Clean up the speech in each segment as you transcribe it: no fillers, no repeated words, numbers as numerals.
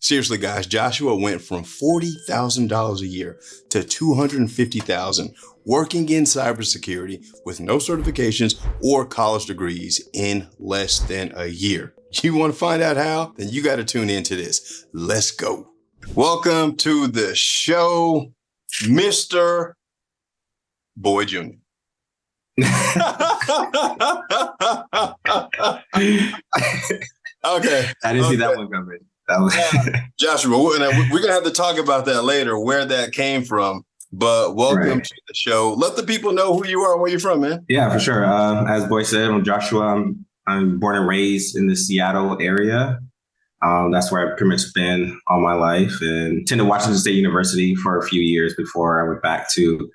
Seriously, guys, Joshua went from $40,000 a year to $250,000 working in cybersecurity with no certifications or college degrees in less than a year. You want to find out how? Then you got to tune into this. Let's go. Welcome to the show, Mr. Boy Jr. Okay. I didn't see that one coming. Joshua, we're going to have to talk about that later, where that came from. But welcome to the show. Let the people know who you are and where you're from, man. Yeah, for sure. As Boy said, I'm Joshua. I'm born and raised in the Seattle area. That's where I've pretty much been all my life, and attended Washington State University for a few years before I went back to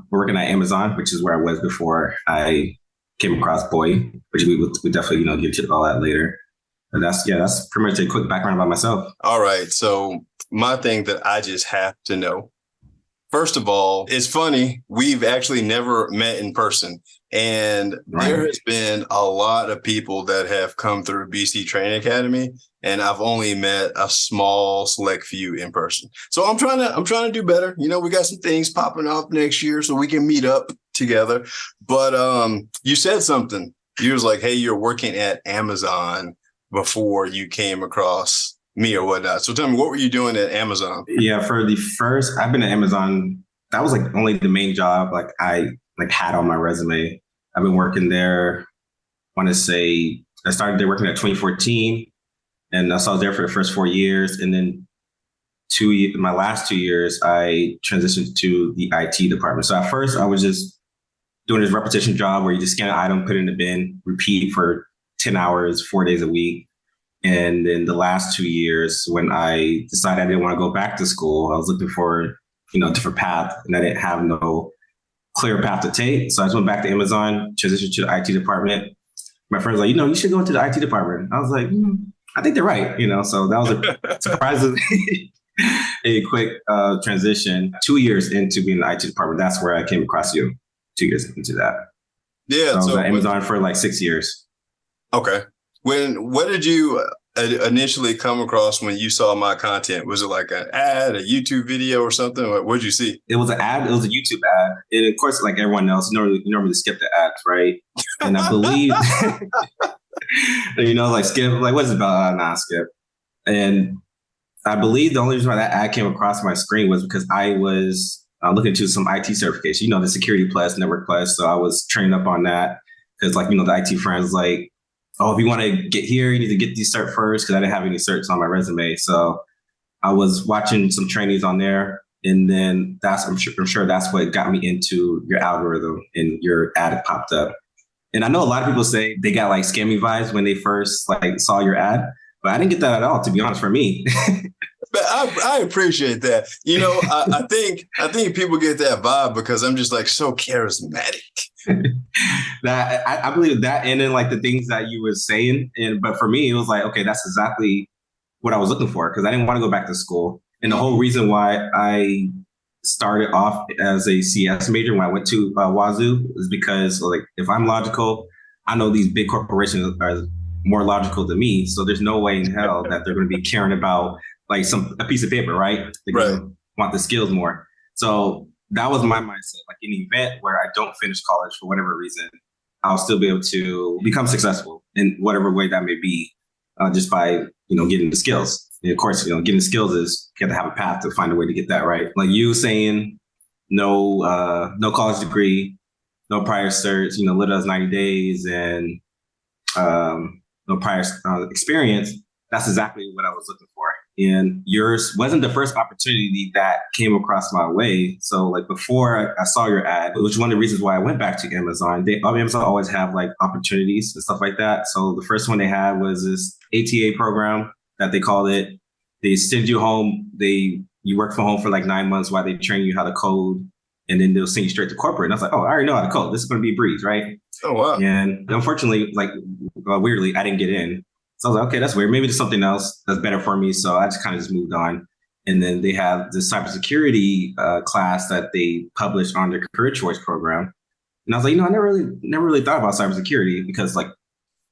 working at Amazon, which is where I was before I came across Boy, which we definitely get into all that later. But that's pretty much a quick background about myself. All right. So my thing that I just have to know, first of all, it's funny. We've actually never met in person. And there has been a lot of people that have come through BC Training Academy, and I've only met a small select few in person. So I'm trying to do better. We got some things popping up next year so we can meet up together. But you said something. You was like, hey, you're working at Amazon before you came across me or whatnot. So tell me, what were you doing at Amazon? Yeah, I've been at Amazon. That was like only the main job I had on my resume. I've been working there. I started there working at 2014, and so I was there for the first 4 years. And then my last 2 years, I transitioned to the IT department. So at first I was just doing this repetition job where you just scan an item, put it in the bin, repeat for 10 hours, 4 days a week. And then the last 2 years, when I decided I didn't want to go back to school, I was looking for, a different path, and I didn't have no clear path to take. So I just went back to Amazon, transitioned to the IT department. My friends were like, you should go into the IT department. I was like, I think they're right. So that was a surprisingly a quick transition. 2 years into being in the IT department, that's where I came across you. 2 years into that. Yeah. So I was at Amazon for 6 years. Okay. What did you initially come across when you saw my content? Was it like an ad, a YouTube video or something? What did you see? It was an ad. It was a YouTube ad. And of course, like everyone else, you normally skip the ads, right? And I believe, skip, what is it about? Nah, skip. And I believe the only reason why that ad came across my screen was because I was looking into some IT certification, the Security Plus, Network Plus. So I was trained up on that because the IT friends oh, if you want to get here, you need to get these certs first, because I didn't have any certs on my resume. So I was watching some trainings on there, and then I'm sure that's what got me into your algorithm, and your ad popped up. And I know a lot of people say they got scammy vibes when they first saw your ad, but I didn't get that at all, to be honest, for me. But I appreciate that. I think people get that vibe because I'm just so charismatic. That I believe that, and then the things that you were saying, but for me it was okay, that's exactly what I was looking for, because I didn't want to go back to school. And the whole reason why I started off as a CS major when I went to Wazoo is because if I'm logical, I know these big corporations are more logical than me, so there's no way in hell that they're going to be caring about a piece of paper, right? They want the skills more. So that was my mindset. In the event where I don't finish college for whatever reason, I'll still be able to become successful in whatever way that may be, just by, getting the skills. And of course, getting the skills is you have to have a path to find a way to get that right. Like you saying, no college degree, no prior certs, little as 90 days, and no prior experience. That's exactly what I was looking for. And yours wasn't the first opportunity that came across my way. So before I saw your ad, which is one of the reasons why I went back to Amazon. Amazon always have opportunities and stuff like that. So the first one they had was this ATA program that they called it. They send you home. You work from home for 9 months while they train you how to code, and then they'll send you straight to corporate. And I was like, oh, I already know how to code. This is going to be a breeze, right? Oh, wow. And unfortunately, weirdly, I didn't get in. So I was like, okay, that's weird. Maybe there's something else that's better for me. So I just kind of moved on. And then they have the cybersecurity class that they published on their career choice program. And I was like, I never really thought about cybersecurity, because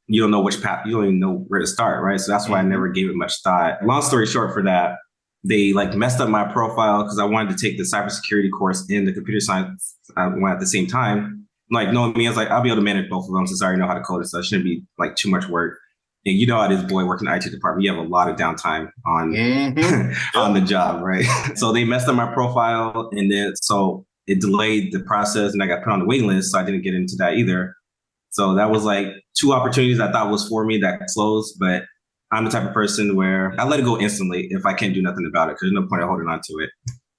you don't know which path, you don't even know where to start, right? So that's why I never gave it much thought. Long story short for that, they like messed up my profile because I wanted to take the cybersecurity course and the computer science one at the same time. Like knowing me, I was like, I'll be able to manage both of them since I already know how to code it, so it shouldn't be like too much work. And you know how it is, boy, working in the IT department, you have a lot of downtime on on the job, right? So they messed up my profile, and then so it delayed the process, and I got put on the waiting list, so I didn't get into that either. So that was like two opportunities I thought was for me that closed, but I'm the type of person where I let it go instantly if I can't do nothing about it, because there's no point in holding on to it.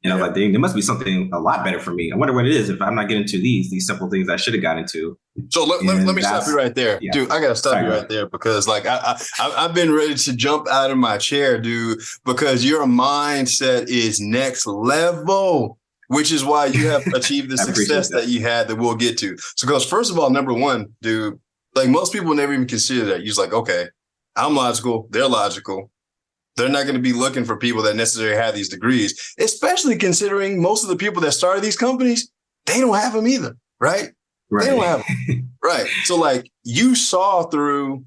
And I was like, dang, there must be something a lot better for me. I wonder what it is if I'm not getting into these simple things I should have got into. So let me stop you right there, dude. I gotta stop you right there because like I've been ready to jump out of my chair, dude, because your mindset is next level, which is why you have achieved the success that you had that we'll get to. So, because first of all, number one, dude, like most people never even consider that. You're just like, okay, I'm logical, they're logical. They're not going to be looking for people that necessarily have these degrees, especially considering most of the people that started these companies, they don't have them either, right? They don't have them. Right. So like you saw through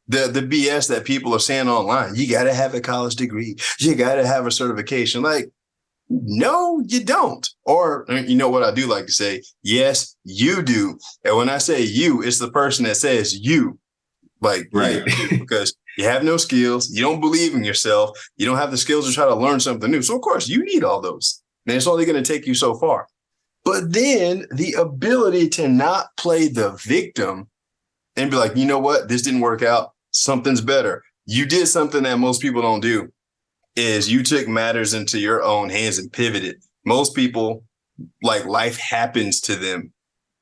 the BS that people are saying online. You got to have a college degree. You got to have a certification. Like, no, you don't. Or you know what I do like to say? Yes, you do. And when I say you, it's the person that says you. Like, right. Yeah, because you have no skills. You don't believe in yourself. You don't have the skills to try to learn something new. So, of course, you need all those. And it's only going to take you so far. But then the ability to not play the victim and be like, you know what? This didn't work out. Something's better. You did something that most people don't do is you took matters into your own hands and pivoted. Most people, like life happens to them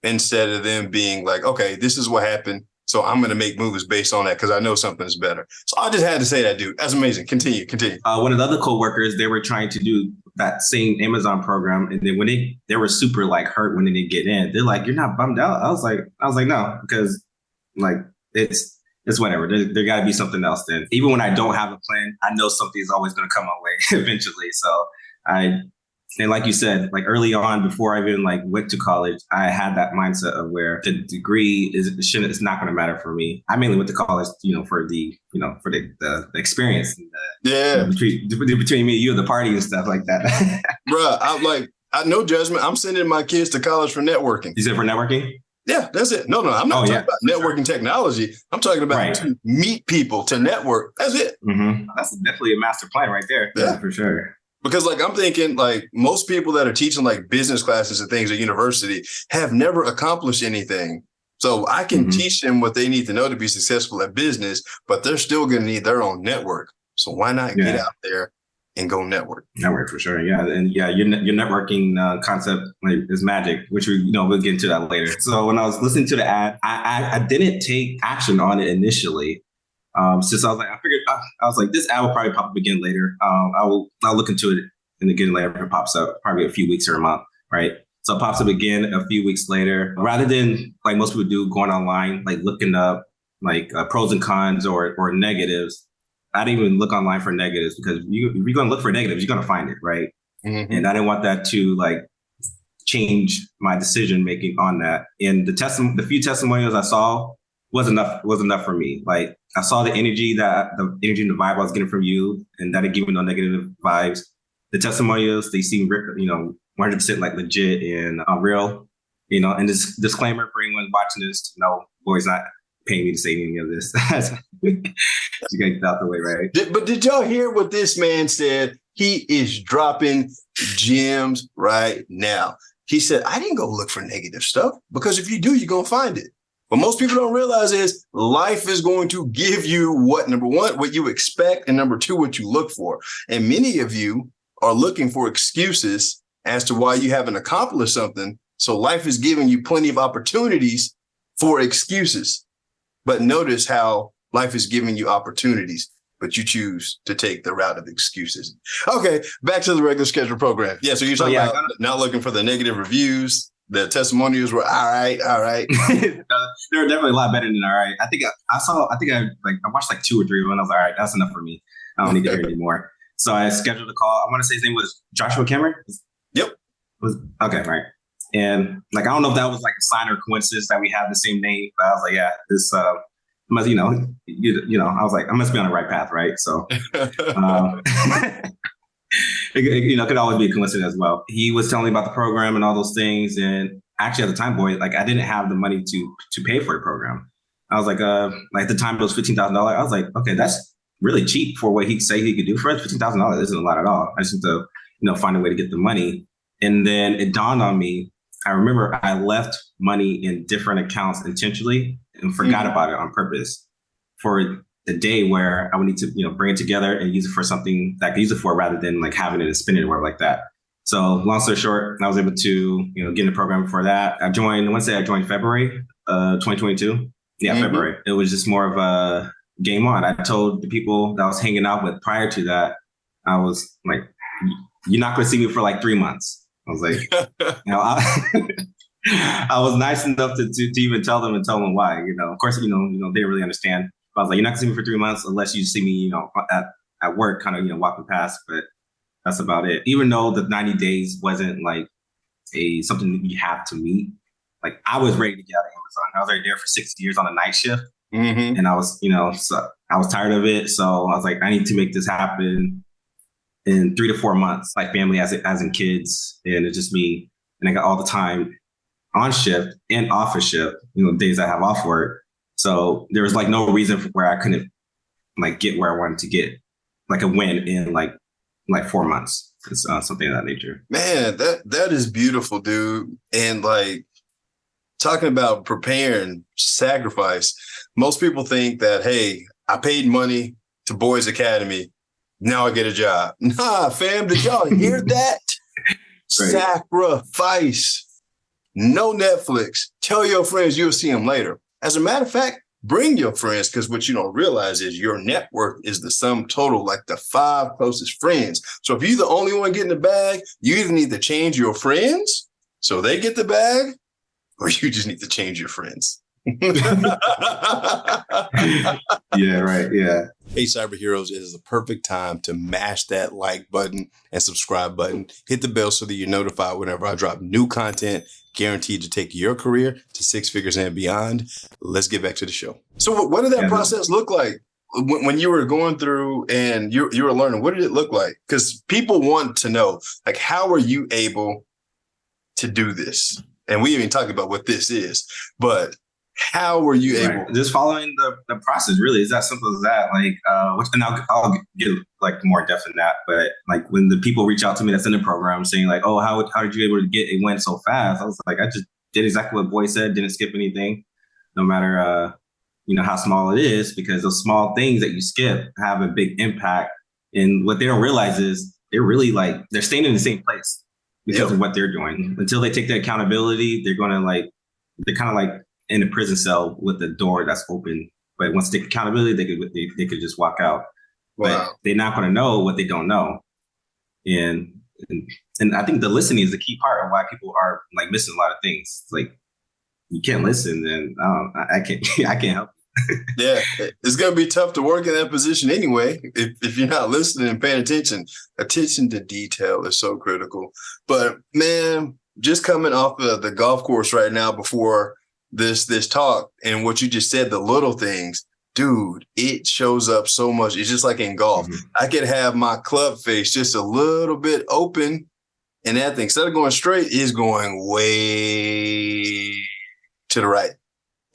instead of them being like, okay, this is what happened. So I'm going to make moves based on that because I know something's better. So I just had to say that, dude. That's amazing. Continue. One of the other coworkers, they were trying to do that same Amazon program. And then when they were super like hurt when they didn't get in, they're like, you're not bummed out. I was like, no, because like it's whatever. There got to be something else then. Even when I don't have a plan, I know something is always going to come my way eventually. So and like you said, like early on, before I even like went to college, I had that mindset of where the degree it's not going to matter for me. I mainly went to college, for the experience. And between me and you, the party and stuff like that. Bruh, I no judgment. I'm sending my kids to college for networking. You said for networking? Yeah, that's it. No, I'm not talking about networking technology. I'm talking about to meet people, to network. That's it. Mm-hmm. That's definitely a master plan right there. Yeah, for sure. Because like I'm thinking like most people that are teaching like business classes and things at university have never accomplished anything. So I can teach them what they need to know to be successful at business, but they're still going to need their own network. So why not get out there and go network? Network for sure. Yeah. And yeah, your networking concept is magic, which we'll get into that later. So when I was listening to the ad, I didn't take action on it initially. Since I was like, I was like, this ad will probably pop up again later. I'll look into it and again later if it pops up, probably a few weeks or a month, right? So it pops up again a few weeks later. Rather than like most people do, going online, like looking up like pros and cons or negatives. I didn't even look online for negatives because if you're going to look for negatives, you're going to find it, right? Mm-hmm. And I didn't want that to like change my decision making on that. And the few testimonials I saw was enough for me. Like I saw the energy and the vibe I was getting from you, and that it gave me no negative vibes. The testimonials, they seem 100% like legit and real. And this disclaimer for anyone watching this, boy's not paying me to say any of this. You gotta get out the way, right? But did y'all hear what this man said? He is dropping gems right now. He said, I didn't go look for negative stuff because if you do, you're going to find it. What most people don't realize is life is going to give you number one, what you expect, and number two, what you look for. And many of you are looking for excuses as to why you haven't accomplished something. So life is giving you plenty of opportunities for excuses. But notice how life is giving you opportunities, but you choose to take the route of excuses. Okay, back to the regular schedule program. Yeah, so you're talking about not looking for the negative reviews. The testimonials were all right. They were definitely a lot better than all right. I watched like 2 or 3 of them. I was like, all right, that's enough for me. I don't need to hear anymore. So I scheduled a call. I want to say his name was Joshua Cameron. Yep. Okay, right. And like, I don't know if that was like a sign or coincidence that we have the same name, but I was like, yeah, I was like, I must be on the right path, right? So, it could always be a coincidence as well. He was telling me about the program and all those things, and actually at the time, boy, like I didn't have the money to pay for the program. I was like, at the time it was $15,000. I was like, okay, that's really cheap for what he say he could do for us. $15,000 isn't a lot at all. I just need to, find a way to get the money. And then it dawned on me. I remember I left money in different accounts intentionally and forgot about it on purpose for the day where I would need to, bring it together and use it for something that I could use it for rather than like having it and spending it or like that. So long story short, I was able to, get in the program for that. I joined February 2022. Yeah, February. It was just more of a game on. I told the people that I was hanging out with prior to that, I was like, you're not going to see me for like 3 months. I was like, I was nice enough to even tell them why, of course, they didn't really understand. But I was like, you're not going to see me for 3 months unless you see me, at work kind of, walking past. But that's about it. Even though the 90 days wasn't like something that you have to meet. Like I was ready to get out of Amazon. I was already there for 6 years on a night shift. And I was, so I was tired of it. So I was like, I need to make this happen in 3 to 4 months, like family as in kids. And it's just me. And I got all the time on shift and off of shift, days I have off work. So there was like no reason for where I couldn't like get where I wanted to get, like a win in like 4 months. It's something of that nature. Man, that is beautiful, dude. And like, talking about preparing sacrifice, most people think that, hey, I paid money to Boys Academy. Now I get a job. Nah, fam, did y'all hear that? Right. Sacrifice. No Netflix. Tell your friends you'll see them later. As a matter of fact, bring your friends, because what you don't realize is your network is the sum total, like the 5 closest friends. So if you're the only one getting the bag, you either need to change your friends so they get the bag, or you just need to change your friends. Yeah, right. Yeah. Hey, Cyber Heroes, it is the perfect time to mash that like button and subscribe button. Hit the bell so that you're notified whenever I drop new content, guaranteed to take your career to 6 figures and beyond. Let's get back to the show. So what did that process look like when you were going through and you were learning? What did it look like? Because people want to know, like, how are you able to do this? And we even talked about what this is, but how were you able? Just following the process, really. It's that simple as that. Like, and I'll get like more depth in that. But like when the people reach out to me that's in the program saying like, oh, how did you able to get it went so fast? I was like, I just did exactly what Boy said, didn't skip anything, no matter, how small it is, because those small things that you skip have a big impact. And what they don't realize is they're really like, they're staying in the same place because of what they're doing. Until they take the accountability, they're kind of like in a prison cell with the door that's open. But once they take accountability, they could just walk out. Wow. But they're not going to know what they don't know. And I think the listening is the key part of why people are like missing a lot of things. Like you can't listen, then I can't help. Yeah, it's going to be tough to work in that position anyway. If you're not listening and paying attention to detail is so critical. But man, just coming off of the golf course right now before this talk and what you just said, the little things, dude, it shows up so much. It's just like in golf. I could have my club face just a little bit open, and that thing, instead of going straight, is going way to the right.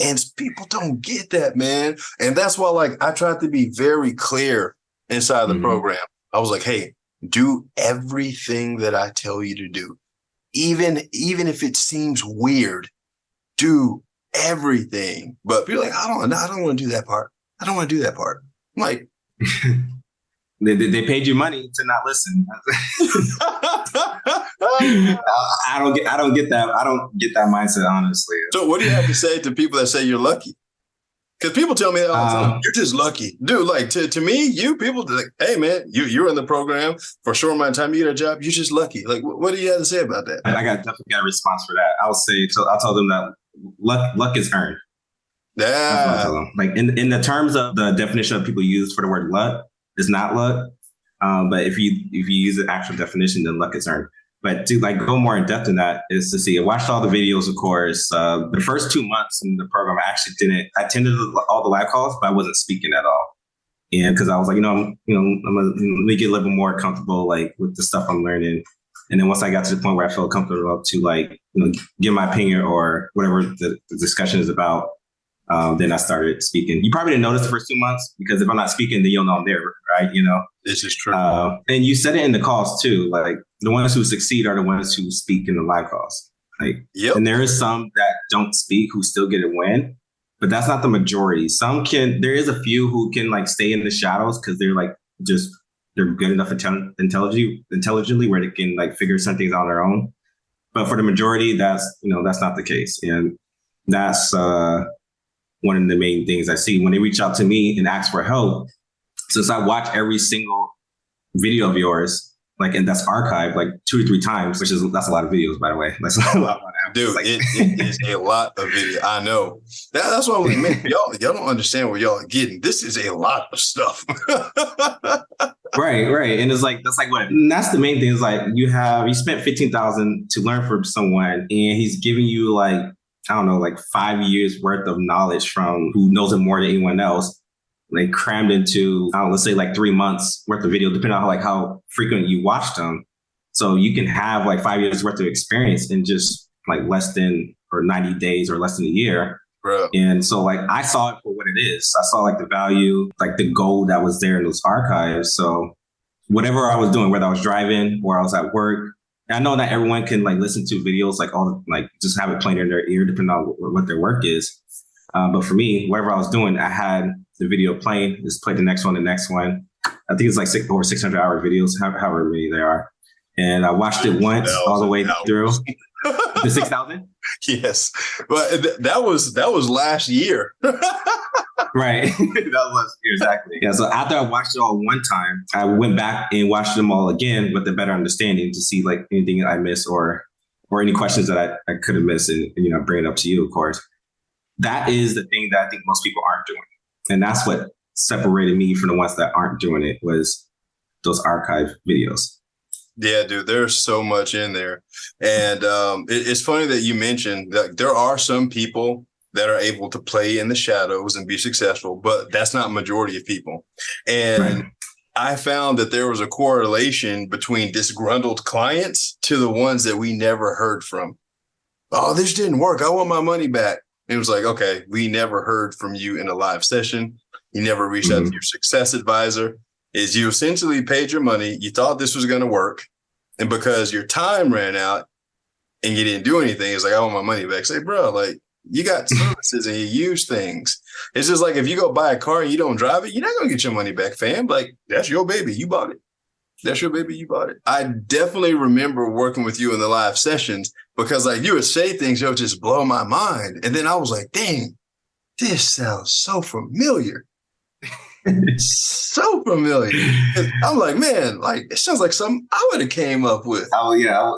And people don't get that, man. And that's why, like, I tried to be very clear inside the program. I was like, hey, do everything that I tell you to do. Even if it seems weird, do everything. But people are like, I don't want to do that part. I don't want to do that part. I'm like, they paid you money to not listen. I don't get that. I don't get that mindset, honestly. So what do you have to say to people that say you're lucky? Because people tell me all the time, you're just lucky. Dude, like to me, people like, hey man, you're in the program for a short amount of time, you get a job, you're just lucky. Like, what do you have to say about that? I definitely got a response for that. I'll tell them that luck is earned. Yeah. That's what I tell them. Like in the terms of the definition of people use for the word luck, it's not luck. But if you use the actual definition, then luck is earned. But to like go more in depth in that is to see, I watched all the videos, of course. The first 2 months in the program, I attended all the live calls, but I wasn't speaking at all. And because I was like, I'm gonna let me get a little bit more comfortable, like with the stuff I'm learning. And then once I got to the point where I felt comfortable to like, give my opinion or whatever the discussion is about, then I started speaking. You probably didn't notice the first 2 months because if I'm not speaking, then you'll know I'm there, right? This is true. And you said it in the calls too. Like the ones who succeed are the ones who speak in the live calls. Like, yep. And there is some that don't speak who still get a win, but that's not the majority. There is a few who can like stay in the shadows because they're like they're good enough intelligently where they can like figure some things out on their own. But for the majority, that's not the case, and that's one of the main things I see when they reach out to me and ask for help. Since I watch every single video of yours, like, and that's archived like 2 to 3 times, that's a lot of videos, by the way. That's a lot. Dude, like, it is a lot of video. I know. That's why I'm like, man, y'all don't understand what y'all are getting. This is a lot of stuff. Right. And it's like, that's like what? And that's the main thing is like, you spent $15,000 to learn from someone and he's giving you like, I don't know, like 5 years worth of knowledge from who knows it more than anyone else. Like crammed into, let's say like 3 months worth of video, depending on how frequent you watch them. So you can have like 5 years worth of experience in just like less than or 90 days or less than a year. Bro. And so like I saw it for what it is. I saw like the value, like the gold that was there in those archives. So whatever I was doing, whether I was driving or I was at work, I know not everyone can like listen to videos just have it playing in their ear depending on what their work is. But for me, whatever I was doing, I had the video playing, just play the next one. I think it's like over 600 hour videos, however many they are. And I watched it once all the way through. The 6,000? Yes. But that was last year. Right. That was exactly. Yeah. So after I watched it all one time, I went back and watched them all again with a better understanding to see like anything I missed or any questions that I could have missed and bring it up to you, of course. That is the thing that I think most people aren't doing. And that's what separated me from the ones that aren't doing it was those archive videos. Yeah, dude, there's so much in there. And it's funny that you mentioned that there are some people that are able to play in the shadows and be successful, but that's not majority of people. And right. I found that there was a correlation between disgruntled clients to the ones that we never heard from. Oh, this didn't work. I want my money back. And it was like, okay, we never heard from you in a live session. You never reached out to your success advisor. Is you essentially paid your money. You thought this was going to work. And because your time ran out and you didn't do anything, it's like, I want my money back. Say, bro, like you got services and you use things. It's just like if you go buy a car and you don't drive it, you're not going to get your money back, fam. Like that's your baby. You bought it. That's your baby. You bought it. I definitely remember working with you in the live sessions because like you would say things that would just blow my mind. And then I was like, dang, this sounds so familiar. So familiar. I'm like, man, like it sounds like something I would have came up with. Oh yeah.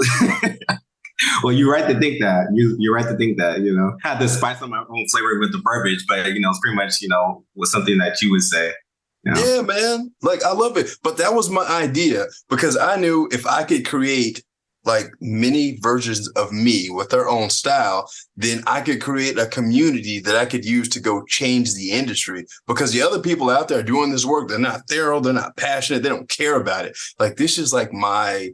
Well, you're right to think that. You're right to think that. Had to spice up my own flavor with the verbiage, but it's pretty much was something that you would say. Yeah, man. Like I love it, but that was my idea because I knew if I could create like many versions of me with their own style, then I could create a community that I could use to go change the industry because the other people out there doing this work, they're not thorough, they're not passionate, they don't care about it. Like this is like my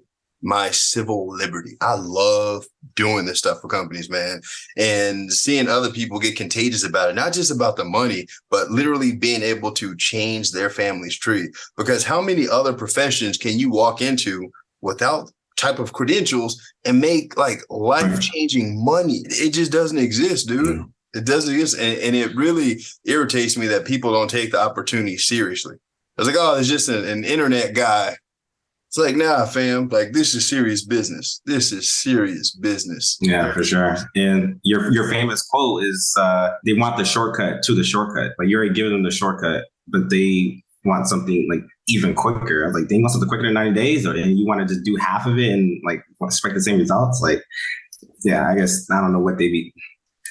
civil liberty. I love doing this stuff for companies, man, and seeing other people get contagious about it, not just about the money, but literally being able to change their family's tree. Because how many other professions can you walk into without type of credentials and make like life-changing money? It just doesn't exist, dude. Yeah. It doesn't exist. And it really irritates me that people don't take the opportunity seriously. I was like, oh, it's just an internet guy. It's like, nah, fam, like this is serious business. This is serious business. Yeah, for sure. And your famous quote is they want the shortcut to the shortcut. Like you're already giving them the shortcut, but they want something like even quicker. I was like, they want something quicker than 90 days, and you want to just do half of it and like expect the same results. Like, yeah, I guess I don't know what they be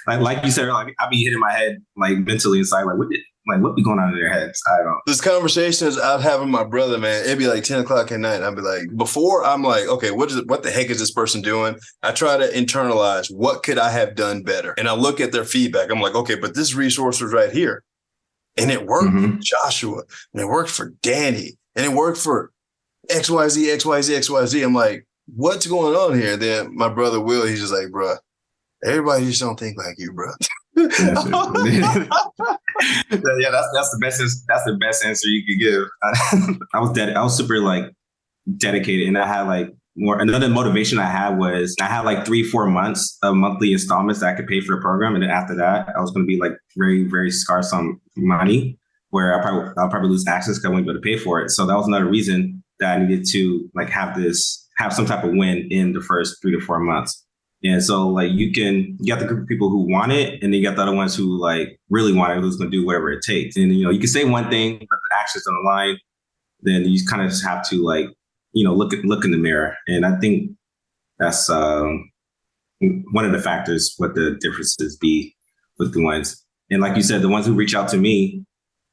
like you said. Like I'd be hitting my head like mentally inside. Like, like what be going on in their heads? I don't. This conversations I'd have with my brother, man, it'd be like 10 o'clock at night. I'd be like, before I'm like, okay, what the heck is this person doing? I try to internalize what could I have done better? And I look at their feedback. I'm like, okay, but this resource was right here. And it worked for Joshua, and it worked for Danny, and it worked for XYZ, XYZ, XYZ. I'm like, what's going on here? Then my brother Will, he's just like, bruh, everybody just don't think like you, bruh. Yeah, that's the best. That's the best answer you could give. I was super like dedicated, and I had like more. Another motivation I had was I had like 3-4 months of monthly installments that I could pay for the program, and then after that, I was going to be like very, very scarce on money, where I'll probably lose access because I won't be able to pay for it. So that was another reason that I needed to like have some type of win in the first 3 to 4 months. And so like you got the group of people who want it, and then you got the other ones who like really want it, who's going to do whatever it takes. And, you can say one thing, but the actions don't align. Then you kind of just have to like, look in the mirror. And I think that's one of the factors, what the differences be with the ones. And like you said, the ones who reach out to me,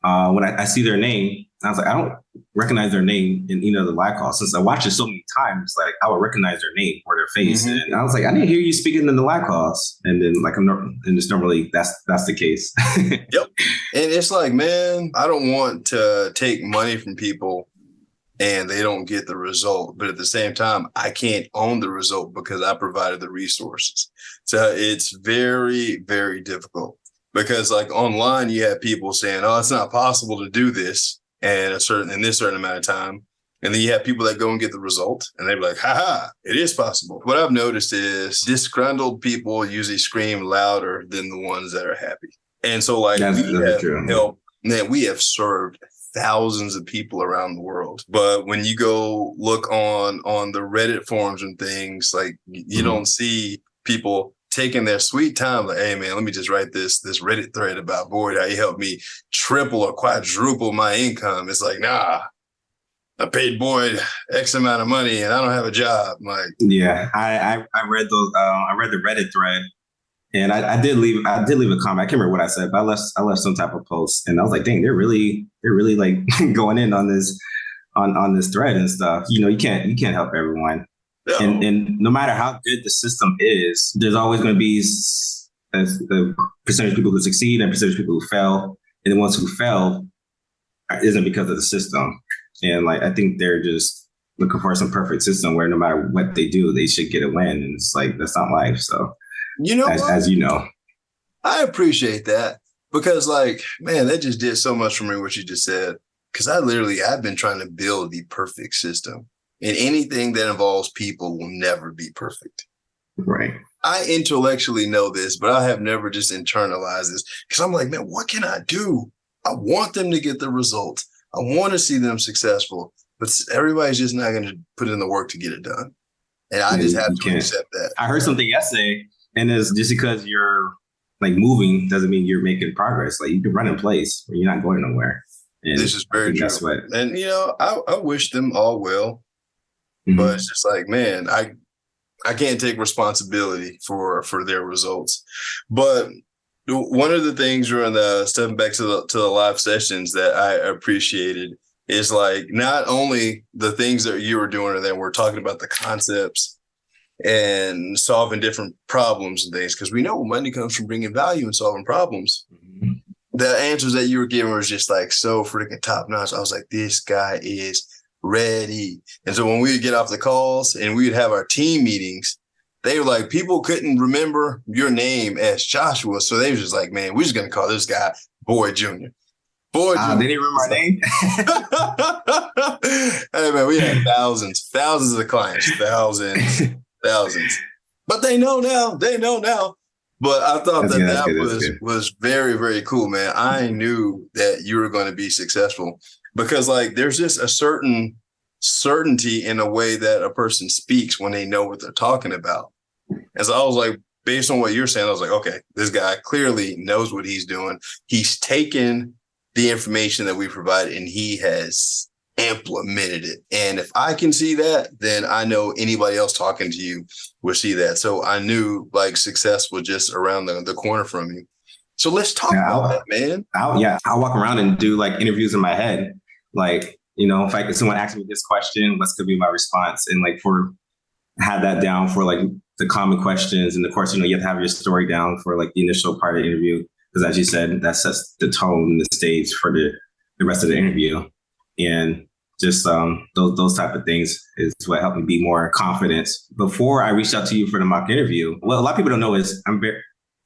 when I see their name, I was like, I don't recognize their name in the live call. Since I watched it so many times, like I would recognize their name or their face. And I was like, I didn't hear you speaking in the live calls. And then like and just normally that's the case. Yep. And it's like, man, I don't want to take money from people and they don't get the result. But at the same time, I can't own the result because I provided the resources. So it's very, very difficult. Because like online, you have people saying, oh, it's not possible to do this in this certain amount of time. And then you have people that go and get the result and they're like, haha, it is possible. What I've noticed is disgruntled people usually scream louder than the ones that are happy. And so like we have served thousands of people around the world. But when you go look on the Reddit forums and things, like you don't see people taking their sweet time, like, hey man, let me just write this Reddit thread about Boyd, how he helped me triple or quadruple my income. It's like, nah, I paid Boyd X amount of money and I don't have a job. Like, yeah, I read those. I read the Reddit thread, and I did leave a comment. I can't remember what I said, but I left some type of post, and I was like, dang, they're really like going in on this on this thread and stuff. You can't help everyone. No. And no matter how good the system is, there's always going to be a percentage of people who succeed and a percentage of people who fail. And the ones who fail isn't because of the system. And like, I think they're just looking for some perfect system where no matter what they do, they should get a win. And it's like, that's not life. So, as you know, I appreciate that because like, man, that just did so much for me, what you just said. Because I've been trying to build the perfect system. And anything that involves people will never be perfect. Right. I intellectually know this, but I have never just internalized this because I'm like, man, what can I do? I want them to get the results. I want to see them successful, but everybody's just not going to put in the work to get it done. And I just have to accept that. I heard something yesterday, and it's just because you're like moving doesn't mean you're making progress. Like you can run in place, but you're not going nowhere. And this is very true. And, I wish them all well. But it's just like, man, I can't take responsibility for their results. But one of the things during the stepping back to the live sessions that I appreciated is like not only the things that you were doing, and then we're talking about the concepts and solving different problems and things, because we know money comes from bringing value and solving problems. The answers that you were giving was just like so freaking top notch. I was like, this guy is ready. And so when we would get off the calls and we would have our team meetings, they were like, people couldn't remember your name as Joshua. So they were just like, man, we're just going to call this guy Boyd Jr. Boyd Jr. They didn't remember my name? Hey, man, we had thousands of clients, thousands. But they know now. But I thought that was very, very cool, man. I knew that you were going to be successful. Because like there's just a certain certainty in a way that a person speaks when they know what they're talking about. And so I was like, based on what you're saying, I was like, okay, this guy clearly knows what he's doing. He's taken the information that we provided and he has implemented it. And if I can see that, then I know anybody else talking to you will see that. So I knew like success was just around the corner from you. So let's talk about that, man. I'll walk around and do like interviews in my head. Like, if someone asks me this question, what's going to be my response? And like have that down for like the common questions. And of course, you have to have your story down for like the initial part of the interview. Because as you said, that sets the tone and the stage for the rest of the interview. And just those type of things is what helped me be more confident. Before I reached out to you for the mock interview, what a lot of people don't know is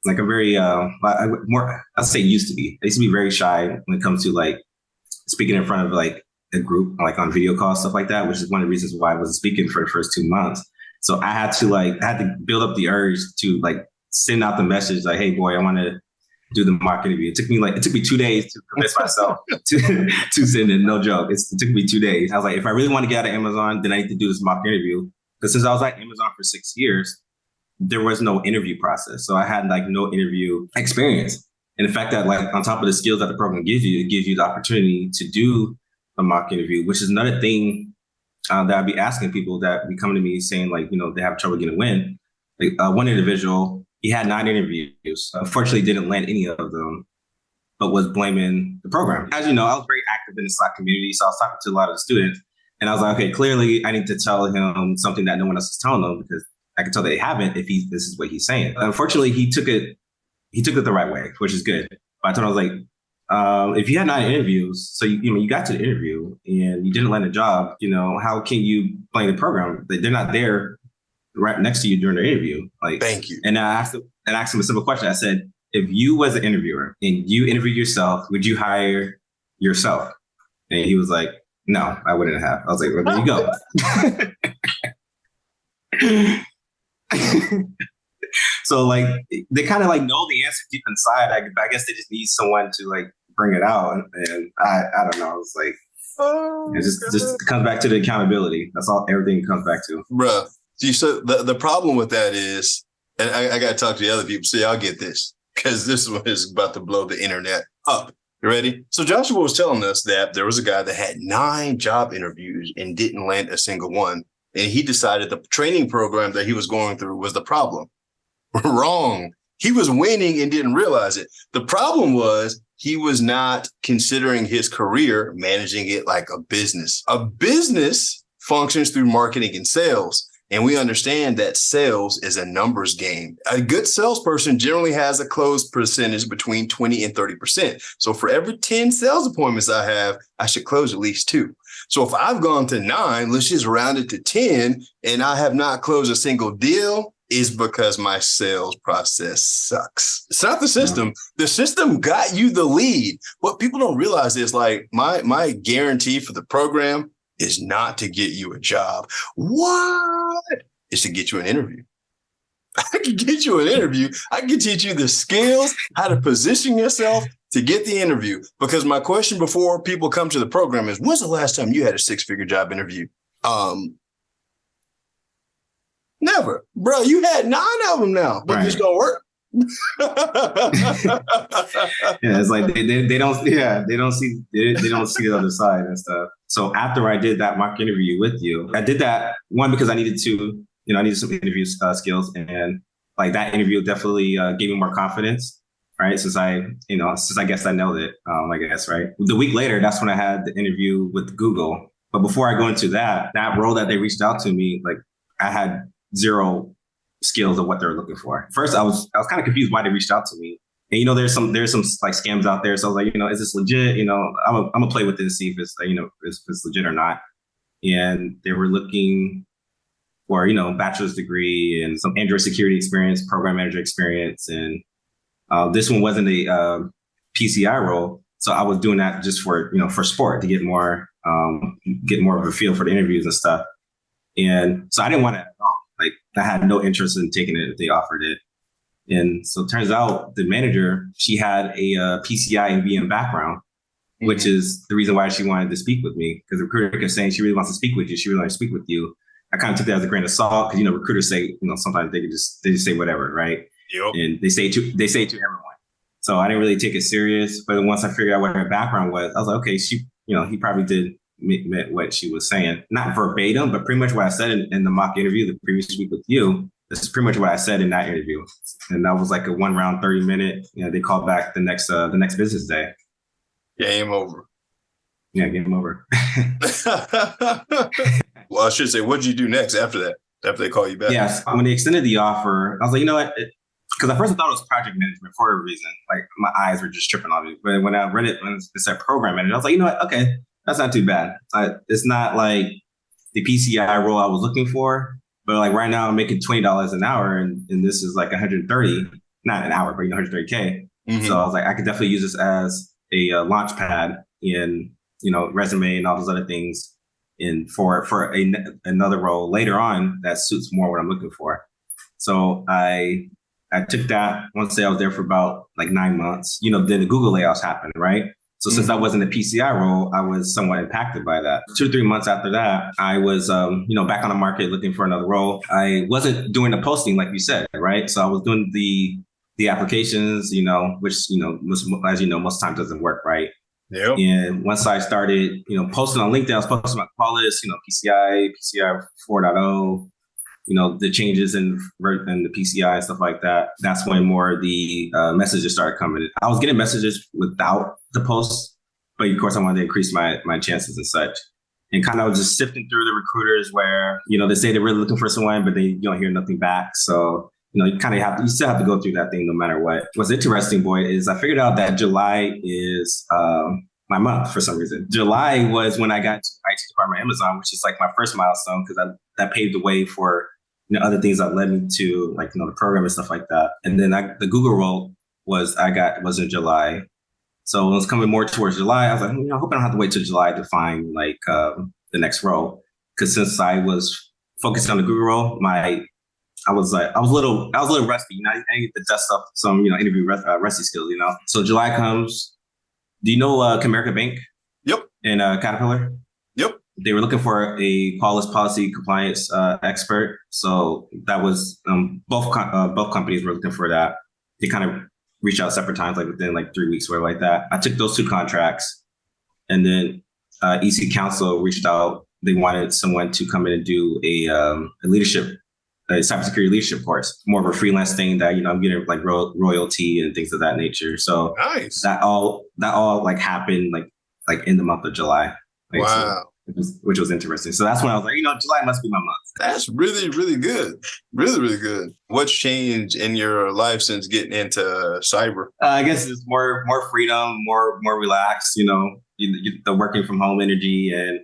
I'd say used to be. I used to be very shy when it comes to like speaking in front of like a group, like on video calls, stuff like that, which is one of the reasons why I wasn't speaking for the first 2 months. So I had to build up the urge to like send out the message like, hey boy, I want to do the mock interview. It took me 2 days to convince myself to send it. No joke. It took me 2 days. I was like, if I really want to get out of Amazon, then I need to do this mock interview. Because since I was at Amazon for 6 years, there was no interview process. So I had like no interview experience. And the fact that like on top of the skills that the program gives you, it gives you the opportunity to do a mock interview, which is another thing that I'd be asking people that be coming to me saying like, they have trouble getting a win. Like one individual, he had 9 interviews. Unfortunately, didn't land any of them, but was blaming the program. As you know, I was very active in the Slack community. So I was talking to a lot of the students and I was like, okay, clearly I need to tell him something that no one else is telling them because I can tell they haven't if this is what he's saying. Unfortunately, he took it the right way, which is good. But I told him, I was like, if you had 9 interviews, so you got to the interview and you didn't land a job, how can you blame the program? They're not there right next to you during the interview. Like, thank you. And I asked him a simple question. I said, if you was an interviewer and you interviewed yourself, would you hire yourself? And he was like, no, I wouldn't have. I was like, well, there you go. So like they kind of like know the answer deep inside. I guess they just need someone to like bring it out. And I don't know. It's like it just comes back to the accountability. That's all. Everything comes back to. Bruh. So the problem with that is, and I got to talk to the other people. So y'all get this because this one is about to blow the internet up. You ready? So Joshua was telling us that there was a guy that had 9 job interviews and didn't land a single one. And he decided the training program that he was going through was the problem. Wrong. He was winning and didn't realize it. The problem was he was not considering his career, managing it like a business. A business functions through marketing and sales. And we understand that sales is a numbers game. A good salesperson generally has a close percentage between 20 and 30%. So for every 10 sales appointments I have, I should close at least 2. So if I've gone to 9, let's just round it to 10, and I have not closed a single deal, is because my sales process sucks. It's not the system. The system got you the lead. What people don't realize is like my guarantee for the program is not to get you a job. What? It's to get you an interview. I can get you an interview. I can teach you the skills, how to position yourself to get the interview. Because my question before people come to the program is, when's the last time you had a 6-figure job interview? Never. Bro, you had 9 of them now, but right. It's going to work. Yeah, it's like they don't see the other side and stuff. So after I did that mock interview with you, I did that one because I needed to, I needed some interview skills, and like that interview definitely gave me more confidence, right? Since I guess I nailed it, I guess, right? The week later, that's when I had the interview with Google. But before I go into that role that they reached out to me, like I had 0 skills of what they're looking for. First, I was kind of confused why they reached out to me. And there's some like scams out there. So I was like, is this legit? I'm gonna play with this, see if it's if it's legit or not. And they were looking for bachelor's degree and some Android security experience, program manager experience, and this one wasn't a PCI role. So I was doing that just for for sport to get more of a feel for the interviews and stuff. And so I didn't want to. Like I had no interest in taking it if they offered it. And so it turns out the manager, she had a PCI and VM background, which is the reason why she wanted to speak with me. Because the recruiter kept saying she really wants to speak with you. She really wants to speak with you. I kind of took that as a grain of salt because recruiters say sometimes they just say whatever, right? Yep. And they say it to everyone. So I didn't really take it serious. But once I figured out what her background was, I was like, okay, he probably did meant what she was saying, not verbatim, but pretty much what I said in the mock interview the previous week with you, It's pretty much what I said in that interview. And that was like a 1 round, 30-minute. They called back the next business day. Game over. Yeah, game over. Well, I should say, what did you do next after that? After they call you back? Yes. When they extended the offer, I was like, you know what? Because at first I thought it was project management for a reason. Like my eyes were just tripping on me. But when I read it, when it said program manager, I was like, you know what? Okay, that's not too bad. It's not like the PCI role I was looking for. But like right now I'm making $20 an hour and this is like 130, not an hour, but 130K. Mm-hmm. So I was like, I could definitely use this as a launch pad in, resume and all those other things for another role later on that suits more what I'm looking for. So I took that. Once I was there for about like 9 months, then the Google layoffs happened, right? So since I wasn't a PCI role, I was somewhat impacted by that. 2 to 3 months after that, I was, back on the market looking for another role. I wasn't doing the posting like you said, right? So I was doing the applications, which, as you know, most times doesn't work, right? Yep. And once I started, posting on LinkedIn, I was posting my call list, PCI 4.0, the changes in the PCI and stuff like that. That's when more of the messages started coming. I was getting messages without the posts, but of course I wanted to increase my chances and such. And kind of was just sifting through the recruiters where, they say they're really looking for someone, but you don't hear nothing back. So, you still have to go through that thing no matter what. What's interesting, Boyd, is I figured out that July is my month for some reason. July was when I got to IT department at Amazon, which is like my first milestone because that paved the way for other things that led me to like the program and stuff like that. And then the Google role was in July. So it was coming more towards July. I was like, I hope I don't have to wait till July to find like the next role. Because since I was focused on the Google role, I was a little rusty. I need to dust up some interview rusty skills. So July comes. Do you know Comerica Bank? Yep. And Caterpillar. Yep. They were looking for a policy compliance expert. So that was both companies were looking for that. They kind of reached out separate times, like within like 3 weeks or like that. I took those 2 contracts, and then EC Council reached out. They wanted someone to come in and do a cybersecurity leadership course, more of a freelance thing that I'm getting like royalty and things of that nature. So nice. That all like happened like in the month of July. Wow. So, which was interesting. So that's when I was like, July must be my month. That's really, really good. Really, really good. What's changed in your life since getting into cyber? I guess it's more freedom, more relaxed, the working from home energy and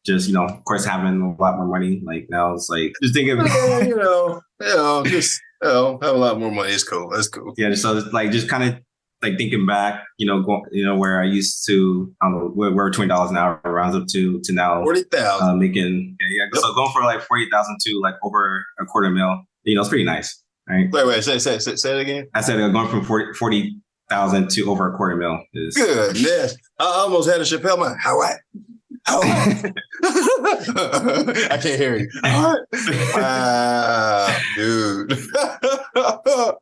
just, of course, having a lot more money. Like now it's like just thinking have a lot more money. It's cool. That's cool. Yeah. So it's like just kind of like thinking back, where I used to, I don't know, where $20 an hour rounds up to now 40,000 making. Yeah. Yep. So going for like 40,000 to like over $250,000, it's pretty nice. Right. Wait, say it again. I said going from 40,000 to over $250,000 is goodness. I almost had a Chappelle man. How I can't hear you. Wow, dude.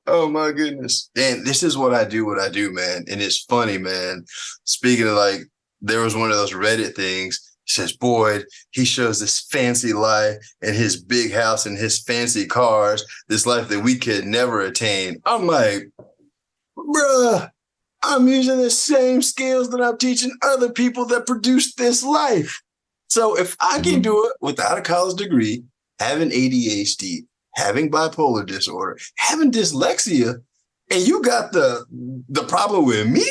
Oh my goodness. And this is what I do, man. And it's funny, man. Speaking of like, there was one of those Reddit things. It says, Boyd, he shows this fancy life and his big house and his fancy cars, this life that we could never attain. I'm like, bruh, I'm using the same skills that I'm teaching other people that produce this life. So if I can do it without a college degree, having ADHD, having bipolar disorder, having dyslexia, and you got the problem with me,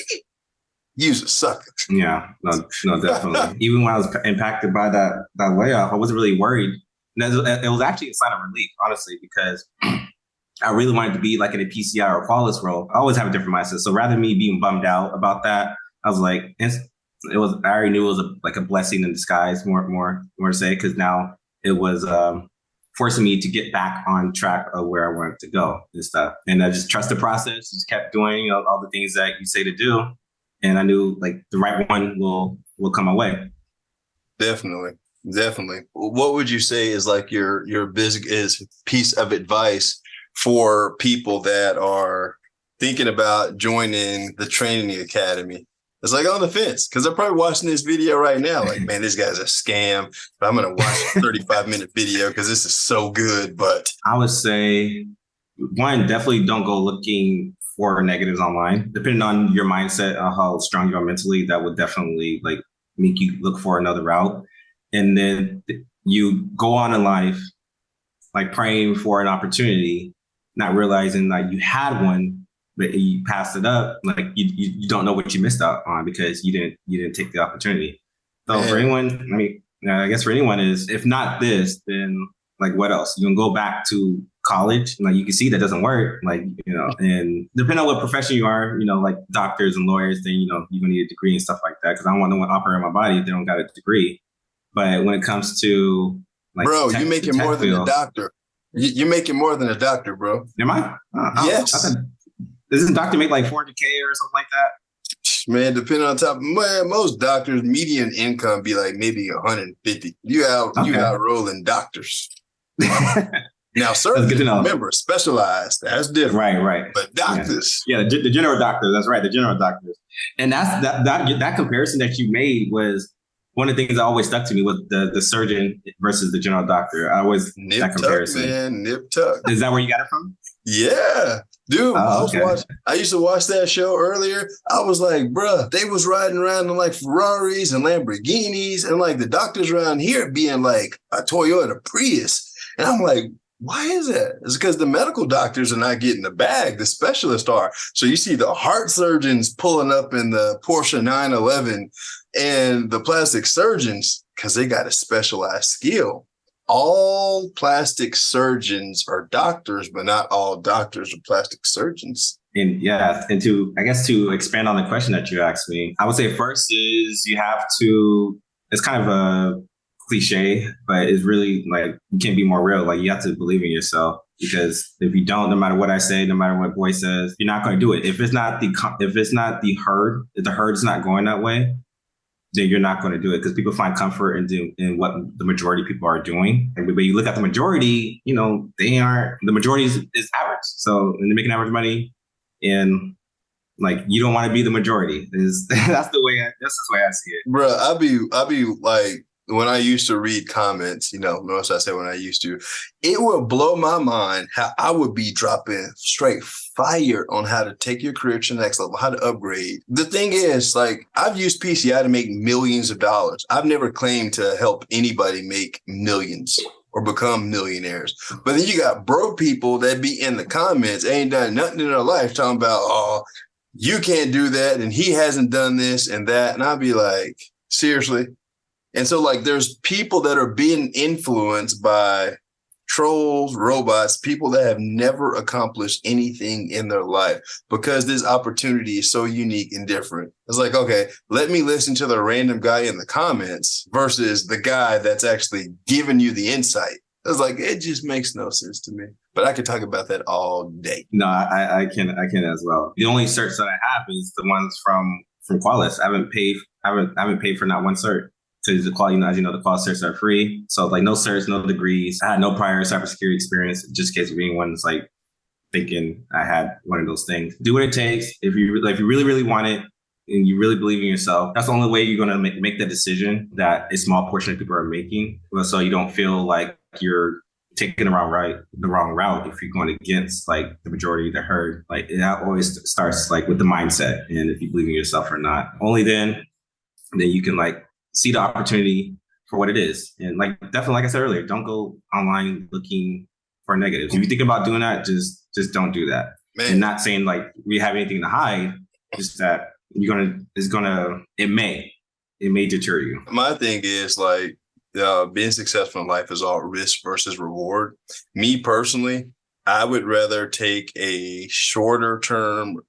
you's a sucker. Yeah, no, definitely. Even when I was impacted by that layoff, I wasn't really worried. It was actually a sign of relief, honestly, because I really wanted to be like in a PCI or flawless role. I always have a different mindset. So rather than me being bummed out about that, I was like, I already knew it was like a blessing in disguise, more to say, because now it was forcing me to get back on track of where I wanted to go and stuff. And I just trust the process, just kept doing all the things that you say to do. And I knew like the right one will come my way. Definitely. What would you say is like your biggest piece of advice for people that are thinking about joining the training academy? It's like on the fence because I'm probably watching this video right now. Like, man, this guy's a scam. But I'm going to watch a 35-minute video because this is so good. But I would say, one, definitely don't go looking for negatives online. Depending on your mindset, how strong you are mentally, that would definitely like make you look for another route. And then you go on in life, like praying for an opportunity, not realizing that you had one, but you passed it up. Like you don't know what you missed out on because you didn't take the opportunity. So for anyone, I mean, I guess for anyone is, if not this, then like what else? You can go back to college. Like you can see that doesn't work. Like, and depending on what profession you are, like doctors and lawyers, then, you're going to need a degree and stuff like that. Cause I don't want no one operating my body if they don't got a degree. But when it comes to like, bro, you're making more than a doctor. You're making more than a doctor, bro. Am I? Yes. Doesn't doctor make like $400K or something like that? Man, depending on top, man, most doctors median income be like maybe 150. You out rolling doctors. Now, certainly, remember, specialized. That's different. Right. But doctors, the general doctors. That's right, the general doctors. And that's that comparison that you made was one of the things that always stuck to me was the surgeon versus the general doctor. I always that comparison. Man, nip tuck. Is that where you got it from? Yeah, dude. I used to watch that show earlier. I was like, bruh, they was riding around in like Ferraris and Lamborghinis, and like the doctors around here being like a Toyota Prius. And I'm like, why is that? It's because the medical doctors are not getting the bag. The specialists are. So you see the heart surgeons pulling up in the Porsche 911 and the plastic surgeons, because they got a specialized skill. All plastic surgeons are doctors, but not all doctors are plastic surgeons. And to expand on the question that you asked me, I would say first is you have to, it's kind of a cliche, but it's really like, you can't be more real. Like you have to believe in yourself, because if you don't, no matter what I say, no matter what Boy says, you're not going to do it. If it's not the herd, if the herd's not going that way, then you're not going to do it, because people find comfort in what the majority of people are doing. And when you look at the majority, the majority is average. So when they're making average money, and like, you don't want to be the majority. That's the way I see it. Bro, I'll be like, when I used to read comments, notice I said when I used to, it would blow my mind how I would be dropping straight fire on how to take your career to the next level, how to upgrade. The thing is, like, I've used PCI to make millions of dollars. I've never claimed to help anybody make millions or become millionaires. But then you got broke people that be in the comments, ain't done nothing in their life, talking about, oh, you can't do that, and he hasn't done this and that. And I'll be like, seriously? And so, like, there's people that are being influenced by trolls, robots, people that have never accomplished anything in their life, because this opportunity is so unique and different. It's like, okay, let me listen to the random guy in the comments versus the guy that's actually giving you the insight. It's like, it just makes no sense to me. But I could talk about that all day. No, I can as well. The only certs that I have is the ones from Qualys. I haven't paid for not one cert. Because the quality, as you know, the Qualys certs are free. So like, no certs, no degrees. I had no prior cybersecurity experience, just in case of anyone's like thinking I had one of those things. Do what it takes. If you really, really want it and you really believe in yourself, that's the only way you're going to make the decision that a small portion of people are making. So you don't feel like you're taking the wrong route if you're going against like the majority of the herd. Like, that always starts like with the mindset, and if you believe in yourself or not. Only then you can like see the opportunity for what it is. And like, definitely, like I said earlier, don't go online looking for negatives. If you think about doing that, just don't do that. Man. And not saying like we have anything to hide, just that it may deter you. My thing is like, being successful in life is all risk versus reward. Me personally, I would rather take a shorter term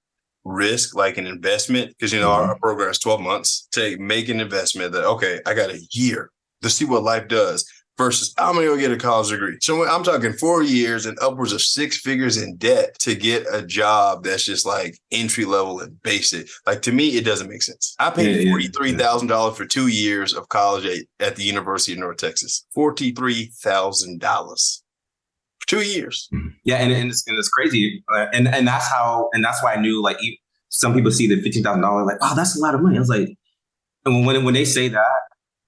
risk, like an investment, because our program is 12 months, to make an investment that, okay, I got a year to see what life does, versus I'm gonna go get a college degree. So I'm talking 4 years and upwards of 6 figures in debt to get a job that's just like entry level and basic. Like, to me, it doesn't make sense. I paid $43,000 for 2 years of college at the University of North Texas. $43,000. 2 years. Yeah, and it's crazy, and that's why I knew, like, some people see the $15,000 like, oh, that's a lot of money. I was like, and when they say that,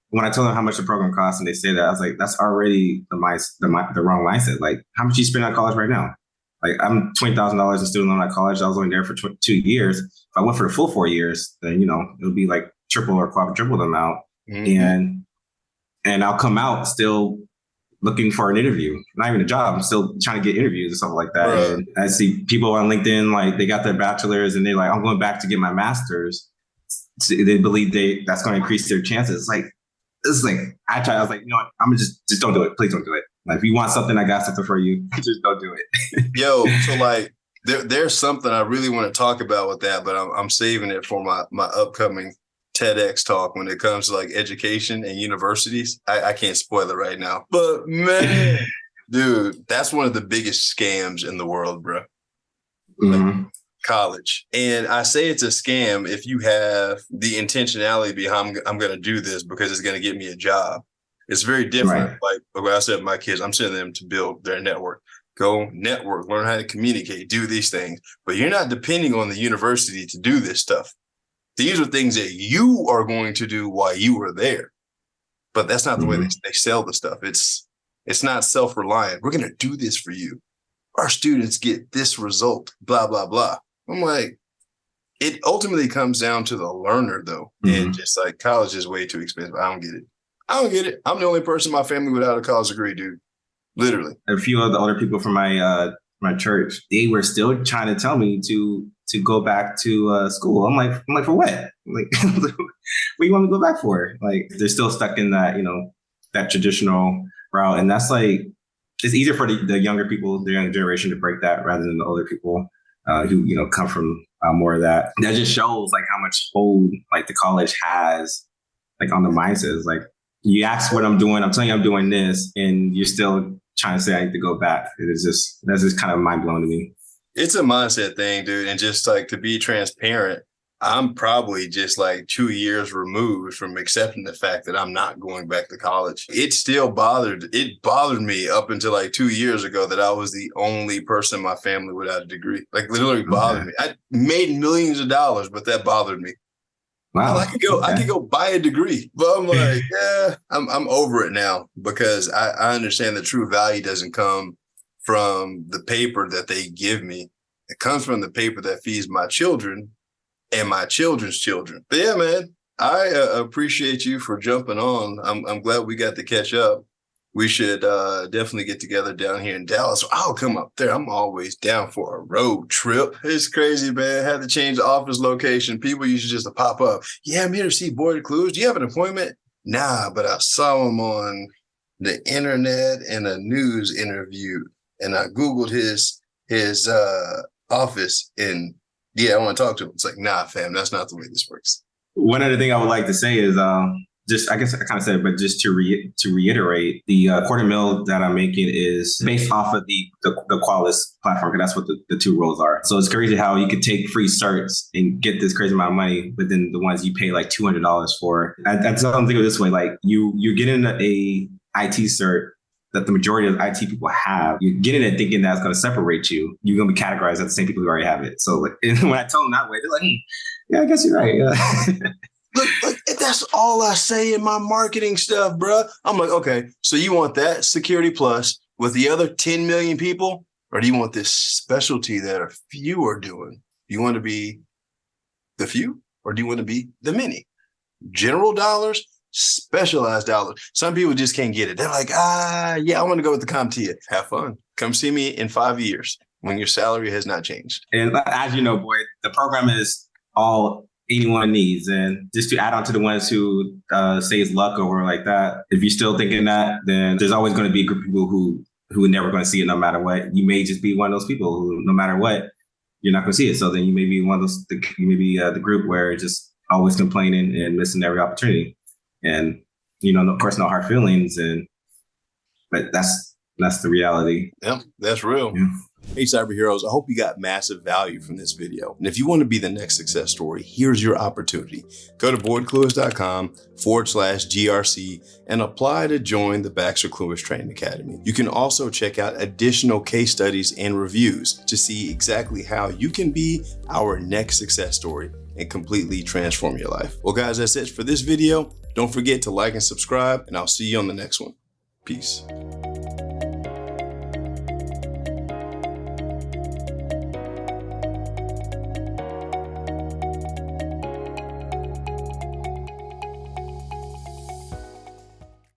when I tell them how much the program costs and they say that, I was like, that's already the wrong mindset. Like, how much you spend on college right now? Like, I'm $20,000 a student loan at college. I was only there for 2 years. If I went for the full 4 years, then, you know, it would be like triple or quadruple the amount. Mm-hmm. And I'll come out still looking for an interview, not even a job. I'm still trying to get interviews and stuff like that. Right. And I see people on LinkedIn, like they got their bachelor's and they're like, I'm going back to get my master's. So they believe that's going to increase their chances. It's like, I was like, you know what? I'm gonna just don't do it. Please don't do it. Like, if you want something, I got something for you. Just don't do it. Yo, so like, there's something I really want to talk about with that, but I'm saving it for my upcoming TEDx talk when it comes to like education and universities. I can't spoil it right now, but man, dude, that's one of the biggest scams in the world, bro. Mm-hmm. Like, college. And I say it's a scam if you have the intentionality behind I'm going to do this because it's going to get me a job. It's very different. Right. Like what I said to my kids, I'm sending them to build their network. Go network, learn how to communicate, do these things. But you're not depending on the university to do this stuff. These are things that you are going to do while you are there. But that's not the way they sell the stuff. It's not self-reliant. We're going to do this for you. Our students get this result, blah, blah, blah. I'm like, it ultimately comes down to the learner, though. Mm-hmm. And just like college is way too expensive. I don't get it. I'm the only person in my family without a college degree, dude. Literally. A few of the older people from my church, they were still trying to tell me to go back to school. I'm like, for what? Like, what do you want me to go back for? Like, they're still stuck in that, you know, that traditional route. And that's like, it's easier for the younger people, the younger generation, to break that rather than the older people who, you know, come from more of that. That just shows like how much hold like the college has like on the mindset. It's like, you ask what I'm doing, I'm telling you I'm doing this, and you're still trying to say I need to go back. That's just kind of mind blowing to me. It's a mindset thing, dude. And just like to be transparent, I'm probably just like 2 years removed from accepting the fact that I'm not going back to college. It bothered me up until like 2 years ago that I was the only person in my family without a degree. Like literally bothered me. I made millions of dollars, but that bothered me. Wow. I could go buy a degree, but I'm like, yeah, I'm over it now because I understand the true value doesn't come from the paper that they give me. It comes from the paper that feeds my children and my children's children. But yeah, man, I appreciate you for jumping on. I'm glad we got to catch up. We should definitely get together down here in Dallas. I'll come up there. I'm always down for a road trip. It's crazy, man. Had to change the office location. People used to just pop up. Yeah, I'm here to see Boyd Clues. Do you have an appointment? Nah, but I saw him on the internet in a news interview, and I Googled his office, and yeah, I want to talk to him. It's like, nah, fam, that's not the way this works. One other thing I would like to say is, just, I guess I kind of said it, but just to reiterate, the $250,000 that I'm making is based off of the Qualys platform, because that's what the two roles are. So it's crazy how you could take free certs and get this crazy amount of money, but then the ones you pay like $200 for. I don't think of it this way. Like you're getting a IT cert that the majority of IT people have. You get in it thinking that's going to separate you. You're going to be categorized as the same people who already have it. So like, when I tell them that way, they're like, yeah, I guess you're right. Look, that's all I say in my marketing stuff, bro. I'm like, okay, so you want that Security Plus with the other 10 million people, or do you want this specialty that a few are doing? Do you want to be the few, or do you want to be the many? General dollars, specialized dollars. Some people just can't get it. They're like, yeah, I want to go with the CompTIA. Have fun. Come see me in 5 years when your salary has not changed. And as you know, Boyd, the program is all anyone needs. And just to add on to the ones who say it's luck or like that, if you're still thinking that, then there's always going to be a group of people who are never going to see it no matter what. You may just be one of those people who, no matter what, you're not going to see it. So then you may be one of those, you may be the group where just always complaining and missing every opportunity. And, you know, of course, no hard feelings. But that's the reality. Yeah, that's real. Yeah. Hey, cyber heroes, I hope you got massive value from this video. And if you want to be the next success story, here's your opportunity. Go to boydclewis.com/GRC and apply to join the Baxter Clewis Training Academy. You can also check out additional case studies and reviews to see exactly how you can be our next success story and completely transform your life. Well, guys, that's it for this video. Don't forget to like and subscribe, and I'll see you on the next one. Peace.